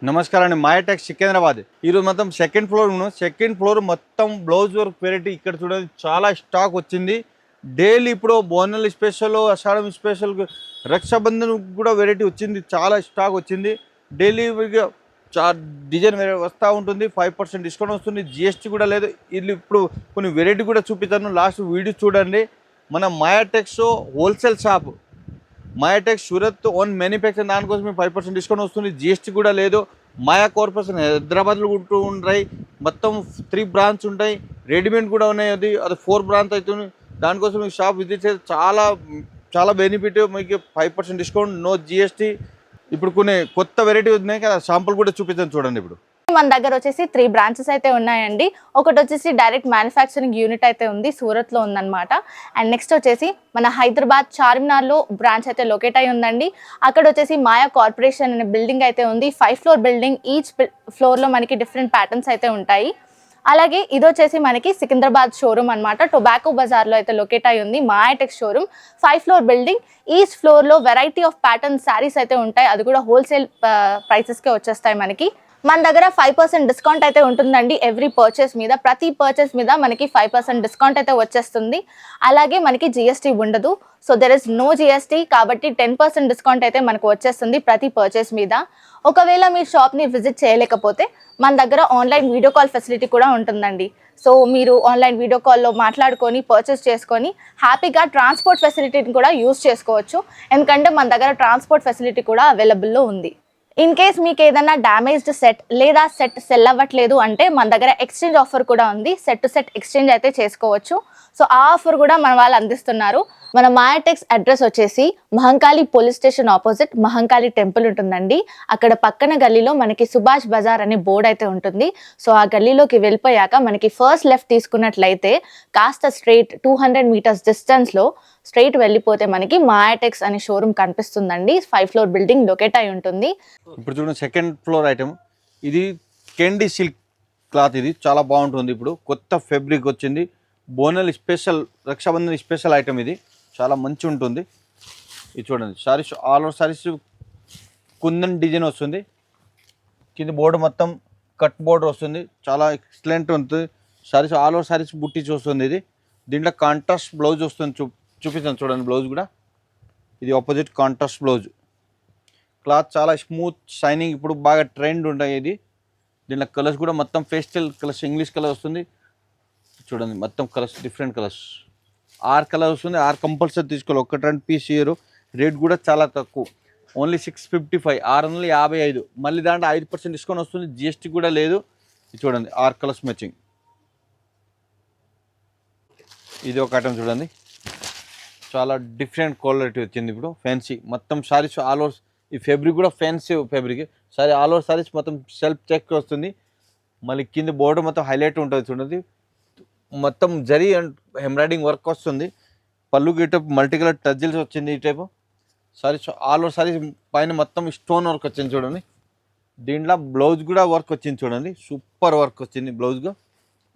నమస్కారం అండి. మాయాటెక్ సికింద్రాబాద్. ఈరోజు మొత్తం సెకండ్ ఫ్లోర్ ఉన్నాం. సెకండ్ ఫ్లోర్ మొత్తం బ్లౌజ్ వర్క్ వెరైటీ ఇక్కడ చూడండి చాలా స్టాక్ వచ్చింది. డైలీ ఇప్పుడు బోనల్ స్పెషల్, అషాఢం స్పెషల్, రక్షాబంధన్ కూడా వెరైటీ వచ్చింది. చాలా స్టాక్ వచ్చింది. డైలీ డిజైన్ వస్తూ ఉంటుంది. 5% డిస్కౌంట్ వస్తుంది. జిఎస్టీ కూడా లేదు. వీళ్ళు ఇప్పుడు కొన్ని వెరైటీ కూడా చూపిస్తాను. లాస్ట్ వీడియో చూడండి. మన Mayatex wholesale shop. Mayatek Surat own manufacture దానికోసం 5% డిస్కౌంట్ వస్తుంది. జిఎస్టీ కూడా లేదు. మాయా కార్పొరేషన్ హైదరాబాద్లో ఉంటూ ఉంటాయి. మొత్తం 3 బ్రాంచ్ ఉంటాయి. రెడీమేడ్ కూడా ఉన్నాయి. అది 4 బ్రాంచ్ అవుతుంది. దానికోసం మీ షాప్ విజిట్ చేస్తే చాలా చాలా బెనిఫిట్. మీకు 5% డిస్కౌంట్, నో జిఎస్టీ. ఇప్పుడు కొన్ని కొత్త వెరైటీ ఉన్నాయి కదా, శాంపుల్ కూడా చూపిస్తాను చూడండి. ఇప్పుడు మన దగ్గర వచ్చేసి 3 బ్రాంచెస్ అయితే ఉన్నాయండి. ఒకటి వచ్చేసి డైరెక్ట్ మ్యానుఫ్యాక్చరింగ్ యూనిట్ అయితే ఉంది, సూరత్లో ఉందన్నమాట. అండ్ నెక్స్ట్ వచ్చేసి మన హైదరాబాద్ చార్మినార్లో బ్రాంచ్ అయితే లొకేట్ అయి ఉందండి. అక్కడ వచ్చేసి మాయా కార్పొరేషన్ అనే బిల్డింగ్ అయితే ఉంది. 5 ఫ్లోర్ బిల్డింగ్. ఈచ్ ఫ్లోర్లో మనకి డిఫరెంట్ ప్యాటర్న్స్ అయితే ఉంటాయి. అలాగే ఇది వచ్చేసి మనకి సికింద్రాబాద్ షోరూమ్ అనమాట. టొబాకో బజార్లో అయితే లొకేట్ అయి ఉంది మాయాటెక్ షోరూమ్. 5 floor building. ఈచ్ ఫ్లోర్లో వెరైటీ ఆఫ్ ప్యాటర్న్ శారీస్ అయితే ఉంటాయి. అది కూడా హోల్సేల్ ప్రైసెస్కే వచ్చేస్తాయి మనకి. మన దగ్గర 5% డిస్కౌంట్ అయితే ఉంటుందండి ఎవ్రీ పర్చేస్ మీద. ప్రతి పర్చేస్ మీద మనకి 5% డిస్కౌంట్ అయితే వచ్చేస్తుంది. అలాగే మనకి జిఎస్టీ ఉండదు. So there is no GST. కాబట్టి 10% డిస్కౌంట్ అయితే మనకు వచ్చేస్తుంది ప్రతి పర్చేస్ మీద. ఒకవేళ మీ షాప్ని విజిట్ చేయలేకపోతే మన దగ్గర ఆన్లైన్ వీడియో కాల్ ఫెసిలిటీ కూడా ఉంటుందండి. సో మీరు ఆన్లైన్ వీడియో కాల్లో మాట్లాడుకొని పర్చేస్ చేసుకొని హ్యాపీగా ట్రాన్స్పోర్ట్ ఫెసిలిటీని కూడా యూజ్ చేసుకోవచ్చు. ఎందుకంటే మన దగ్గర ట్రాన్స్పోర్ట్ ఫెసిలిటీ కూడా అవైలబుల్లో ఉంది. ఇన్ కేస్ మీకు ఏదైనా డ్యామేజ్డ్ సెట్ లేదా సెట్ సెల్ అవ్వట్లేదు అంటే మన దగ్గర ఎక్స్చేంజ్ ఆఫర్ కూడా ఉంది. సెట్ టు సెట్ ఎక్స్చేంజ్ అయితే చేసుకోవచ్చు. సో ఆ ఆఫర్ కూడా మన వాళ్ళు అందిస్తున్నారు. మన మాయాటెక్స్ అడ్రస్ వచ్చేసి Mahankali police station opposite Mahankali temple ఉంటుందండి. అక్కడ పక్కన గల్లీలో మనకి సుభాష్ బజార్ అనే బోర్డు అయితే ఉంటుంది. సో ఆ గల్లీలోకి వెళ్ళిపోయాక మనకి ఫస్ట్ లెఫ్ట్ తీసుకున్నట్లయితే కాస్త స్ట్రైట్ 200 మీటర్స్ డిస్టెన్స్లో స్ట్రైట్ వెళ్ళిపోతే మనకి మాయాటెక్స్ అనే షోరూమ్ కనిపిస్తుందండి. 5 ఫ్లోర్ బిల్డింగ్ లొకేట్ అయి ఉంటుంది. ఇప్పుడు చూడండి సెకండ్ ఫ్లోర్ ఐటమ్. ఇది కెండీ సిల్క్ క్లాత్. ఇది చాలా బాగుంటుంది. ఇప్పుడు కొత్త ఫ్యాబ్రిక్ వచ్చింది. బోనల్ స్పెషల్, రక్షాబంధన్ స్పెషల్ ఐటమ్. ఇది చాలా మంచి ఉంటుంది. ఇది చూడండి. Saris all over saris kundan design వస్తుంది. కింద బోర్డు మొత్తం కట్ బోర్డర్ వస్తుంది. చాలా ఎక్సలెంట్ ఉంటుంది. సారీస్ ఆల్ ఓవర్ సారీస్ బుట్టి చూస్తుంది. ఇది దీంట్లో కాంట్రాస్ట్ బ్లౌజ్ వస్తుంది. చూపిస్తాను చూడండి. బ్లౌజ్ కూడా ఇది ఆపోజిట్ కాంట్రాస్ట్ బ్లౌజ్. క్లాత్ చాలా స్మూత్ షైనింగ్. ఇప్పుడు బాగా ట్రెండ్ ఉంటాయి. ఇది దీంట్లో కలర్స్ కూడా మొత్తం పేస్టల్ కలర్స్, ఇంగ్లీష్ కలర్ వస్తుంది. చూడండి మొత్తం కలర్స్ డిఫరెంట్ కలర్స్. 6 కలర్ వస్తుంది. 6 కంపల్సరీ తీసుకోవాలి. 1-2 పీస్ ఇయర్. రేట్ కూడా చాలా తక్కువ, ఓన్లీ 655, 655. మళ్ళీ దాంట్లో 5% డిస్కౌంట్ వస్తుంది. జిఎస్టీ కూడా లేదు. ఇది చూడండి 6 కలర్స్ మ్యాచింగ్. ఇది ఒక ఐటమ్ చూడండి. చాలా డిఫరెంట్ క్వాలిటీ వచ్చింది. ఇప్పుడు ఫ్యాన్సీ మొత్తం సారీస్ ఆల్ ఓవర్. ఈ ఫ్యాబ్రిక్ కూడా fancy fabric. Sorry all over saris మొత్తం సెల్ఫ్ చెక్ వస్తుంది. మళ్ళీ కింద బోర్డర్ మొత్తం హైలైట్ ఉంటుంది చూడండి. మొత్తం జరీ అండ్ ఎంబ్రాయిడింగ్ వర్క్ వస్తుంది. పళ్ళు గిటప్ మల్టీ కలర్ టజిల్స్ వచ్చింది. ఈ type saris all over saris పైన మొత్తం స్టోన్ వర్క్ వచ్చింది చూడండి. దీంట్లో బ్లౌజ్ కూడా వర్క్ వచ్చింది చూడండి. సూపర్ వర్క్ వచ్చింది బ్లౌజ్గా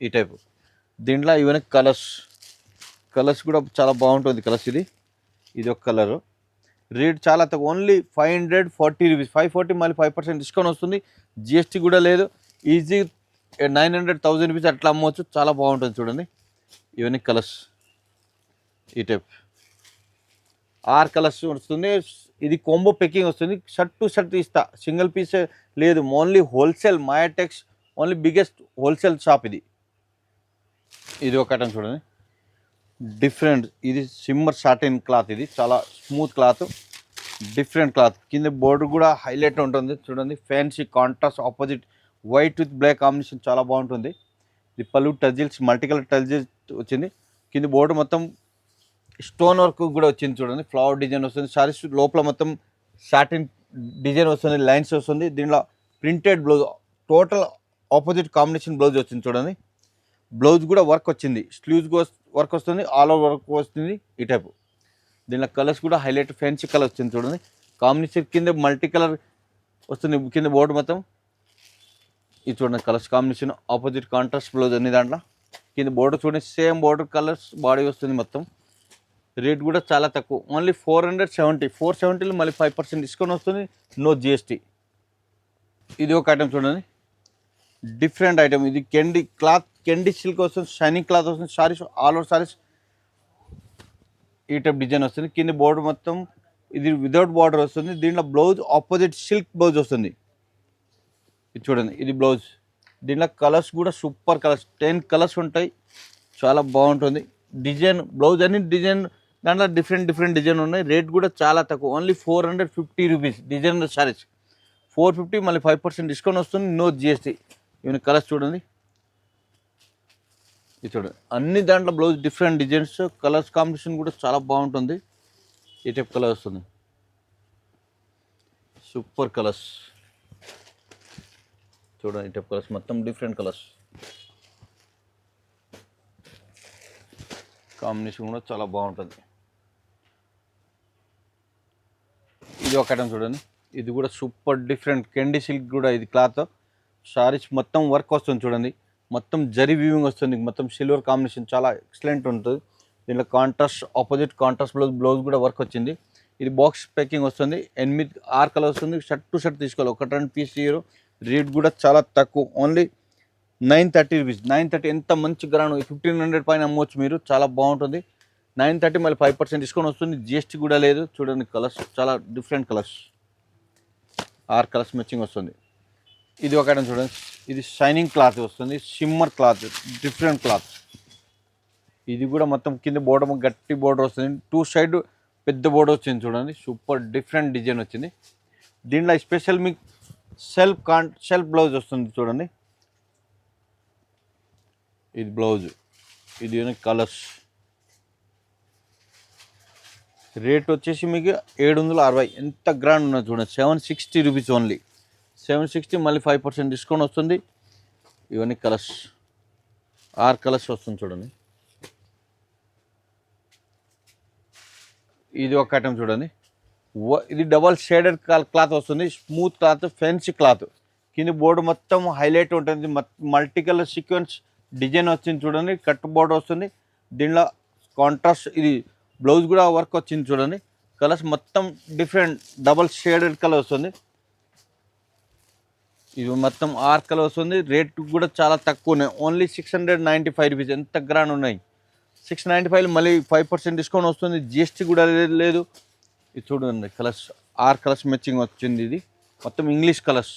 ఈ టైపు. దీంట్లో ఈవెన్ కలర్స్ కూడా చాలా బాగుంటుంది. కలర్స్ ఇది ఒక కలరు. రేట్ చాలా తక్కువ, ఓన్లీ 540 రూపీస్. 540 మళ్ళీ 5% డిస్కౌంట్ వస్తుంది. జిఎస్టీ కూడా లేదు. ఈజీ 900-1000 రూపీస్ అట్లా అమ్మవచ్చు. చాలా బాగుంటుంది చూడండి. ఇవన్నీ కలర్స్ ఈ టైప్ 6 కలర్స్ వస్తుంది. ఇది కాంబో ప్యాకింగ్ వస్తుంది. షర్ట్ టు షర్ట్ ఇస్తా, సింగిల్ పీస్ లేదు. Only wholesale. Mayatex only biggest wholesale shop ఇది. ఇది ఒక ఐటమ్ చూడండి డిఫరెంట్. ఇది సిమ్మర్ సాటిన్ క్లాత్. ఇది చాలా స్మూత్ క్లాత్, డిఫరెంట్ క్లాత్. కింద బోర్డర్ కూడా హైలైట్ ఉంటుంది చూడండి. Fancy contrast opposite white with black combination చాలా బాగుంటుంది. ఇది పళ్ళు టజిల్స్, మల్టీ కలర్ టజిల్స్ వచ్చింది. కింద బోర్డర్ మొత్తం స్టోన్ వర్క్ కూడా వచ్చింది చూడండి. ఫ్లవర్ డిజైన్ వస్తుంది. సారీస్ లోపల మొత్తం సాటిన్ డిజైన్ వస్తుంది, లైన్స్ వస్తుంది. దీంట్లో printed blouse, total opposite combination blouse వచ్చింది చూడండి. బ్లౌజ్ కూడా వర్క్ వచ్చింది. స్లీవ్స్ వర్క్ వస్తుంది, ఆల్ ఓవర్ వర్క్ వస్తుంది ఈ టైపు. దీనిలో కలర్స్ కూడా హైలైట్ ఫ్యాన్సీ కలర్ వచ్చింది చూడండి. కాంబినేషన్ కింద మల్టీ కలర్ వస్తుంది. కింద బోర్డు మొత్తం ఇది చూడండి. Colours combination opposite contrast blouse అన్ని దాంట్లో. కింద బోర్డర్ చూడండి, సేమ్ బోర్డర్ కలర్స్ బాడీ వస్తుంది మొత్తం. రేట్ కూడా చాలా తక్కువ, ఓన్లీ 470. 470లో మళ్ళీ 5% డిస్కౌంట్ వస్తుంది, నో జిఎస్టీ. ఇది ఒక ఐటమ్ చూడండి, డిఫరెంట్ ఐటమ్. ఇది కెండి సిల్క్ వస్తుంది, షైనింగ్ క్లాత్ వస్తుంది. సారీస్ ఆల్ ఓవర్ సారీస్ ఈ టైప్ డిజైన్ వస్తుంది. కింద బోర్డర్ మొత్తం ఇది వితౌట్ బార్డర్ వస్తుంది. దీంట్లో బ్లౌజ్ ఆపోజిట్ సిల్క్ బ్లౌజ్ వస్తుంది. ఇది చూడండి, ఇది బ్లౌజ్. దీంట్లో కలర్స్ కూడా సూపర్ కలర్స్, 10 కలర్స్ ఉంటాయి. చాలా బాగుంటుంది డిజైన్. బ్లౌజ్ అన్ని డిజైన్ దాంట్లో డిఫరెంట్ డిజైన్ ఉన్నాయి. రేట్ కూడా చాలా తక్కువ, ఓన్లీ 450 రూపీస్. డిజైనర్ సారీస్ 450, మళ్ళీ 5% డిస్కౌంట్ వస్తుంది, నో జిఎస్టీ. ఈవెన్ కలర్స్ చూడండి, ఇది చూడండి. అన్ని దాంట్లో blouse different designs, colours combination కూడా చాలా బాగుంటుంది. ఈ టైప్ కలర్ వస్తుంది, సూపర్ కలర్స్ చూడండి. ఈ టైప్ కలర్స్ మొత్తం డిఫరెంట్ కలర్స్, కాంబినేషన్ కూడా చాలా బాగుంటుంది. ఇది ఒక ఐటమ్ చూడండి, ఇది కూడా సూపర్ డిఫరెంట్ కెండి సిల్క్ కూడా. ఇది క్లాత్ సారీస్ మొత్తం వర్క్ వస్తుంది చూడండి, మొత్తం జరీ వీవింగ్ వస్తుంది, మొత్తం సిల్వర్ కాంబినేషన్ చాలా ఎక్సలెంట్ ఉంటుంది. దీంట్లో కాంట్రాస్ట్ ఆపోజిట్ కాంట్రాస్ట్ బ్లౌజ్ కూడా వర్క్ వచ్చింది. ఇది బాక్స్ ప్యాకింగ్ వస్తుంది, 6 కలర్ వస్తుంది. షర్ట్ టు షర్ట్ తీసుకోవాలి, 1-2 పీస్ తీయరు. రేట్ కూడా చాలా తక్కువ, ఓన్లీ 930 రూపీస్. 930 ఎంత మంచి గ్రాండ్, 1500 పైన అమ్మవచ్చు మీరు, చాలా బాగుంటుంది. 930 మళ్ళీ 5% డిస్కౌంట్ వస్తుంది, జిఎస్టీ కూడా లేదు. చూడండి కలర్స్ చాలా డిఫరెంట్ కలర్స్, 6 కలర్స్ మ్యాచింగ్ వస్తుంది. ఇది ఒక ఐటమ్ చూడండి, ఇది షైనింగ్ క్లాత్ వస్తుంది, షిమ్మర్ క్లాత్, డిఫరెంట్ క్లాత్. ఇది కూడా మొత్తం కింద బోర్డర్ గట్టి బోర్డర్ వస్తుంది, 2 సైడ్ పెద్ద బోర్డర్ వచ్చింది చూడండి, సూపర్ డిఫరెంట్ డిజైన్ వచ్చింది. దీంట్లో స్పెషల్ మీకు సెల్ఫ్ బ్లౌజ్ వస్తుంది చూడండి. ఇది బ్లౌజ్, ఇది కలర్స్. రేట్ వచ్చేసి మీకు 760. ఎంత గ్రాండ్ ఉన్నది చూడండి, 760 రూపీస్ ఓన్లీ. 760 మళ్ళీ 5% డిస్కౌంట్ వస్తుంది. ఇవన్నీ కలర్స్, 6 కలర్స్ వస్తుంది చూడండి. ఇది ఒక ఐటమ్ చూడండి, ఇది డబల్ షేడెడ్ క్లాత్ వస్తుంది, స్మూత్ క్లాత్, ఫ్యాన్సీ క్లాత్. కింద బోర్డు మొత్తం హైలైట్ ఉంటుంది, మల్టీ కలర్ సీక్వెన్స్ డిజైన్ వచ్చింది చూడండి, కట్ బోర్డర్ వస్తుంది. దీనిలో కాంట్రాస్ట్ ఇది బ్లౌజ్ కూడా వర్క్ వచ్చింది చూడండి. కలర్స్ మొత్తం డిఫరెంట్ డబల్ షేడెడ్ కలర్ వస్తుంది. ఇది మొత్తం 6 కలర్ వస్తుంది. రేట్ కూడా చాలా తక్కువ ఉన్నాయి, ఓన్లీ 695 రూపీస్. ఎంత గ్రాండ్ ఉన్నాయి, 695 మళ్ళీ 5% డిస్కౌంట్ వస్తుంది, జిఎస్టీ కూడా లేదు. ఇది చూడండి కలర్స్, 6 కలర్స్ మ్యాచింగ్ వచ్చింది. ఇది మొత్తం ఇంగ్లీష్ కలర్స్,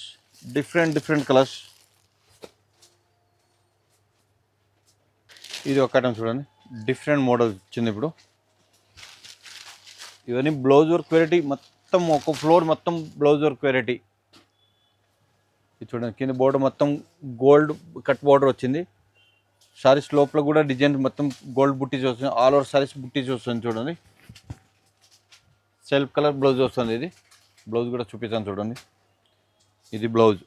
డిఫరెంట్ కలర్స్. ఇది ఒక ఐటమ్ చూడండి, డిఫరెంట్ మోడల్ వచ్చింది ఇప్పుడు. ఇవన్నీ బ్లౌజ్ వర్క్ వెరైటీ, మొత్తం ఒక ఫ్లోర్ మొత్తం బ్లౌజ్ వర్క్ వెరైటీ. ఇది చూడండి, కింద బోర్డర్ మొత్తం గోల్డ్ కట్ బోర్డర్ వచ్చింది. సారీస్ లోపల కూడా డిజైన్ మొత్తం గోల్డ్ బుట్టీస్ వస్తుంది, ఆల్ ఓవర్ సారీస్ బుట్టీస్ వస్తుంది చూడండి. సెల్ఫ్ కలర్ బ్లౌజ్ వస్తుంది. ఇది బ్లౌజ్ కూడా చూపిస్తాను చూడండి, ఇది బ్లౌజ్.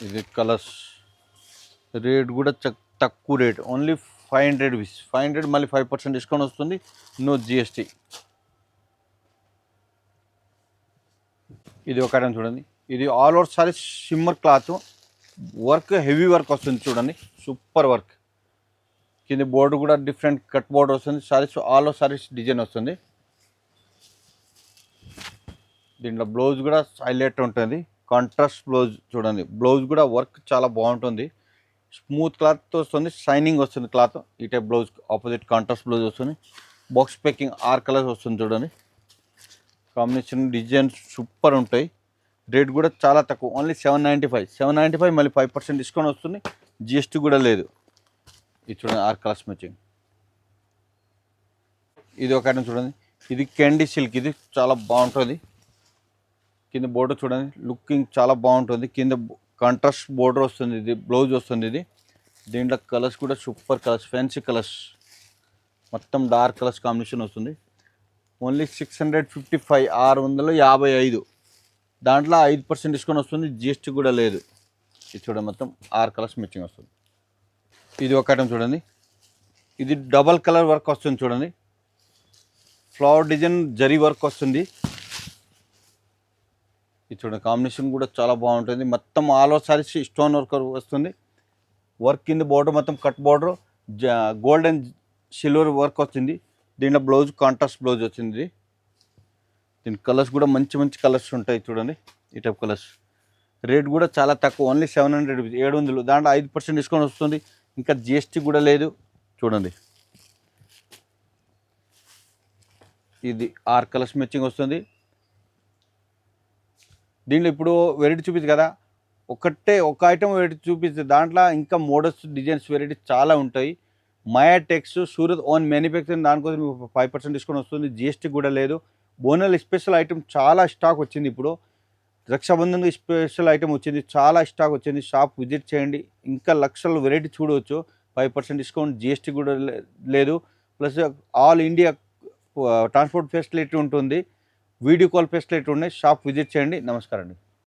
ఇది కలర్స్. రేట్ కూడా తక్కువ రేట్, ఓన్లీ 500 రూపీస్. 500 మళ్ళీ 5% డిస్కౌంట్ వస్తుంది, నో జిఎస్టీ. ఇది ఒక ఐటమ్ చూడండి, ఇది all over sorry shimmer cloth work, heavy work వస్తుంది చూడండి, సూపర్ వర్క్. కింద బోర్డు కూడా డిఫరెంట్ కట్ బోర్డర్ వస్తుంది. Saris all over saris design వస్తుంది. దీంట్లో బ్లౌజ్ కూడా హైలైట్ ఉంటుంది, కాంట్రాస్ట్ బ్లౌజ్ చూడండి. బ్లౌజ్ కూడా వర్క్ చాలా బాగుంటుంది, స్మూత్ క్లాత్ వస్తుంది, షైనింగ్ వస్తుంది క్లాత్. ఈ type blouse opposite contrast blouse వస్తుంది. బాక్స్ ప్యాకింగ్ 6 కలర్స్ వస్తుంది చూడండి. కాంబినేషన్ డిజైన్స్ సూపర్ ఉంటాయి. రేట్ కూడా చాలా తక్కువ, ఓన్లీ 795 మళ్ళీ 5% డిస్కౌంట్ వస్తుంది, జిఎస్టీ కూడా లేదు. ఇది చూడండి, 6 కలర్స్ మ్యాచింగ్. ఇది ఒక ఐటమ్ చూడండి, ఇది క్యాండీ సిల్క్. ఇది చాలా బాగుంటుంది. కింద బోర్డర్ చూడండి, లుకింగ్ చాలా బాగుంటుంది. కింద కాంట్రాస్ట్ బోర్డర్ వస్తుంది, ఇది బ్లౌజ్ వస్తుంది. ఇది దీంట్లో కలర్స్ కూడా సూపర్ కలర్స్, ఫ్యాన్సీ కలర్స్, మొత్తం డార్క్ కలర్స్ కాంబినేషన్ వస్తుంది. ఓన్లీ 655, 655. దాంట్లో 5% డిస్కౌంట్ వస్తుంది, జిఎస్టీ కూడా లేదు. ఇది చూడండి, మొత్తం 6 కలర్స్ మ్యాచింగ్ వస్తుంది. ఇది ఒక ఐటమ్ చూడండి, ఇది డబల్ కలర్ వర్క్ వస్తుంది చూడండి, ఫ్లవర్ డిజైన్ జరీ వర్క్ వస్తుంది. ఇది చూడండి, కాంబినేషన్ కూడా చాలా బాగుంటుంది. మొత్తం all over saris stone work వస్తుంది. వర్క్ కింద బోర్డర్ మొత్తం cut border, gold and silver work వచ్చింది. దీంట్లో బ్లౌజ్ కాంట్రాస్ట్ బ్లౌజ్ వచ్చింది. దీని కలర్స్ కూడా మంచి మంచి కలర్స్ ఉంటాయి చూడండి, ఈ టైప్ కలర్స్. రేట్ కూడా చాలా తక్కువ, ఓన్లీ 700 రూపీస్, 700. దాంట్లో 5% డిస్కౌంట్ వస్తుంది, ఇంకా జిఎస్టీ కూడా లేదు. చూడండి, ఇది 6 కలర్స్ మ్యాచింగ్ వస్తుంది. దీంట్లో ఇప్పుడు వెరైటీ చూపించు కదా, ఒక ఐటమ్ వెరైటీ చూపిస్తే దాంట్లో ఇంకా మోడల్స్ డిజైన్స్ వెరైటీ చాలా ఉంటాయి. మాయా టెక్స్ సూరత్ ఓన్ మ్యానుఫ్యాక్చరింగ్, దానికోసం 5% డిస్కౌంట్ వస్తుంది, జిఎస్టీ కూడా లేదు. బోనల్ స్పెషల్ ఐటమ్ చాలా స్టాక్ వచ్చింది. ఇప్పుడు రక్షాబంధన్ స్పెషల్ ఐటమ్ వచ్చింది, చాలా స్టాక్ వచ్చింది. షాప్ విజిట్ చేయండి, ఇంకా లక్షల వెరైటీ చూడవచ్చు. 5% డిస్కౌంట్, జిఎస్టీ కూడా లేదు. Plus all India transport facility ఉంటుంది, వీడియో కాల్ ఫెసిలిటీ ఉన్నాయి. షాప్ విజిట్ చేయండి. నమస్కారం అండి.